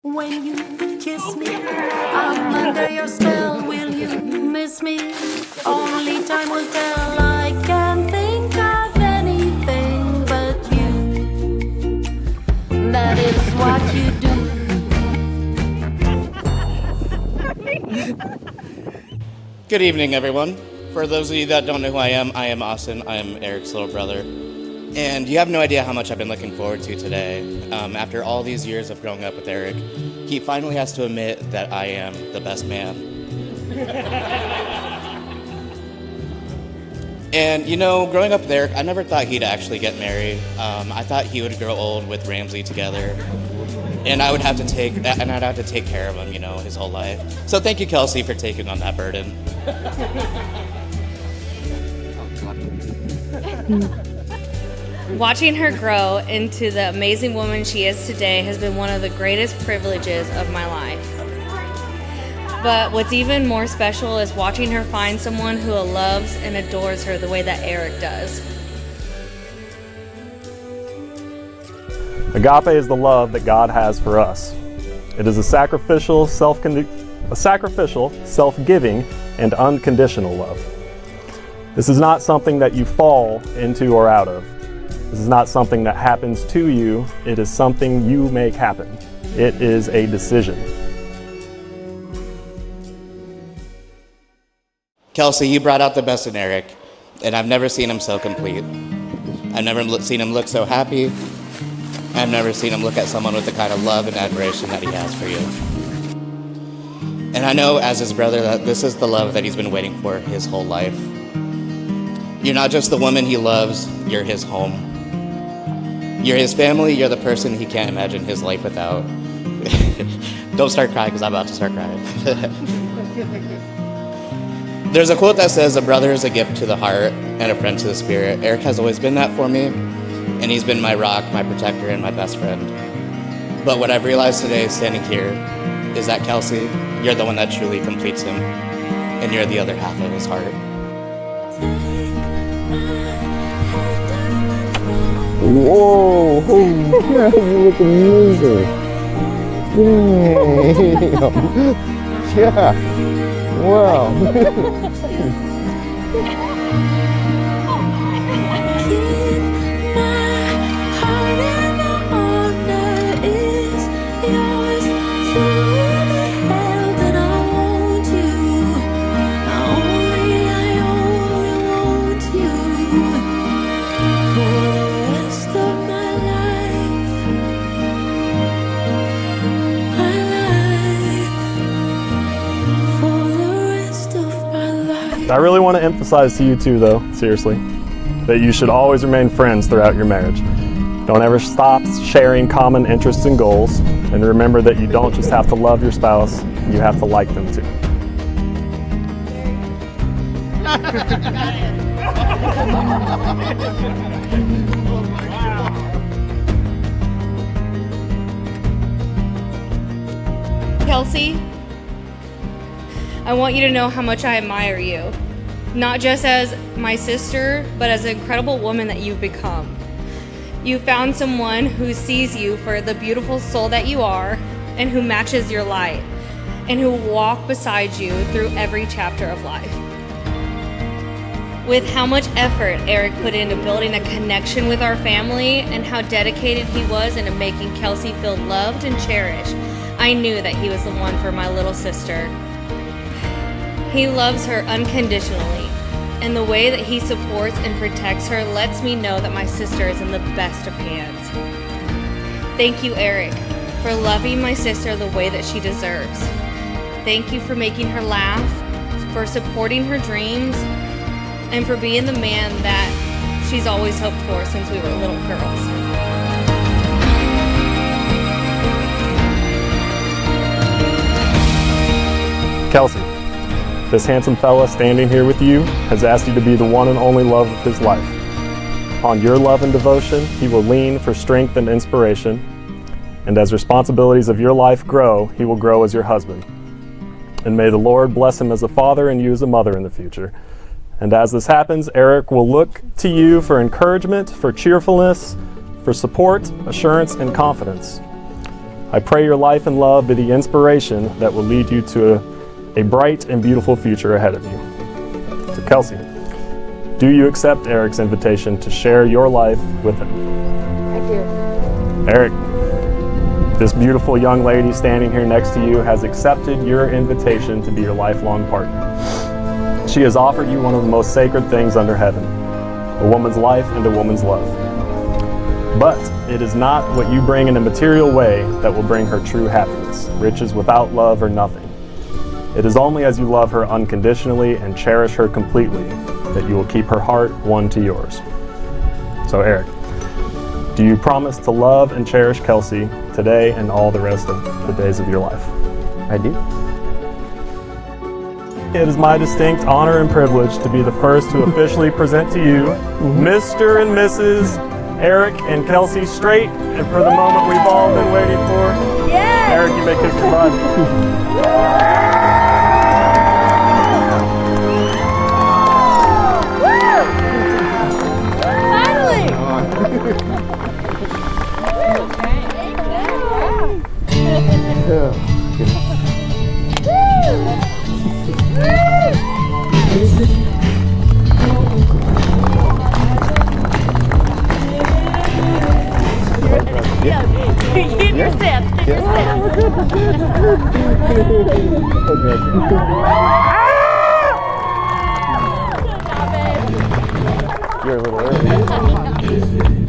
When you kiss me, I'm under your spell. Will you miss me? Only time will tell. I can't think of anything but you. That is what you do. Good evening, everyone. For those of you that don't know who I am Austin. I am Eric's little brother. And you have no idea how much I've been looking forward to today. After all these years of growing up with Eric, he finally has to admit that I am the best man. And you know, growing up with Eric, I never thought he'd actually get married. I thought he would grow old with Ramsey together. And I'd have to take care of him, you know, his whole life. So thank you, Kelsey, for taking on that burden. Watching her grow into the amazing woman she is today has been one of the greatest privileges of my life. But what's even more special is watching her find someone who loves and adores her the way that Eric does. Agape is the love that God has for us. It is a sacrificial, self-giving, and unconditional love. This is not something that you fall into or out of. This is not something that happens to you. It is something you make happen. It is a decision. Kelsey, you brought out the best in Eric, and I've never seen him so complete. I've never seen him look so happy. I've never seen him look at someone with the kind of love and admiration that he has for you. And I know as his brother that this is the love that he's been waiting for his whole life. You're not just the woman he loves, you're his home. You're his family, you're the person he can't imagine his life without. Don't start crying because I'm about to start crying. There's a quote that says, "A brother is a gift to the heart and a friend to the spirit." Eric has always been that for me, and he's been my rock, my protector, and my best friend. But what I've realized today standing here is that Kelsey, you're the one that truly completes him, and you're the other half of his heart. Whoa, holy crap, you look amazing. Damn. Yeah. Wow. I really want to emphasize to you too, though, seriously, that you should always remain friends throughout your marriage. Don't ever stop sharing common interests and goals, and remember that you don't just have to love your spouse, you have to like them too. Kelsey, I want you to know how much I admire you. Not just as my sister, but as an incredible woman that you've become. You found someone who sees you for the beautiful soul that you are, and who matches your light, and who will walk beside you through every chapter of life. With how much effort Eric put into building a connection with our family, and how dedicated he was into making Kelsey feel loved and cherished, I knew that he was the one for my little sister. He loves her unconditionally, and the way that he supports and protects her lets me know that my sister is in the best of hands. Thank you, Eric, for loving my sister the way that she deserves. Thank you for making her laugh, for supporting her dreams, and for being the man that she's always hoped for since we were little girls. Kelsey, this handsome fella standing here with you has asked you to be the one and only love of his life. On your love and devotion, he will lean for strength and inspiration, and as responsibilities of your life grow, he will grow as your husband. And may the Lord bless him as a father and you as a mother in the future. And as this happens, Eric will look to you for encouragement, for cheerfulness, for support, assurance, and confidence. I pray your life and love be the inspiration that will lead you to a bright and beautiful future ahead of you. To Kelsey, do you accept Eric's invitation to share your life with him? I do. Eric, this beautiful young lady standing here next to you has accepted your invitation to be your lifelong partner. She has offered you one of the most sacred things under heaven, a woman's life and a woman's love. But it is not what you bring in a material way that will bring her true happiness. Riches without love are nothing. It is only as you love her unconditionally and cherish her completely that you will keep her heart one to yours. So Eric, do you promise to love and cherish Kelsey today and all the rest of the days of your life? I do. It is my distinct honor and privilege to be the first to officially present to you Mr. and Mrs. Eric and Kelsey Straight, and for the moment we've all been waiting for. Yes! Eric, you may kiss your bud. Keep your steps, keep your steps. You're a little early.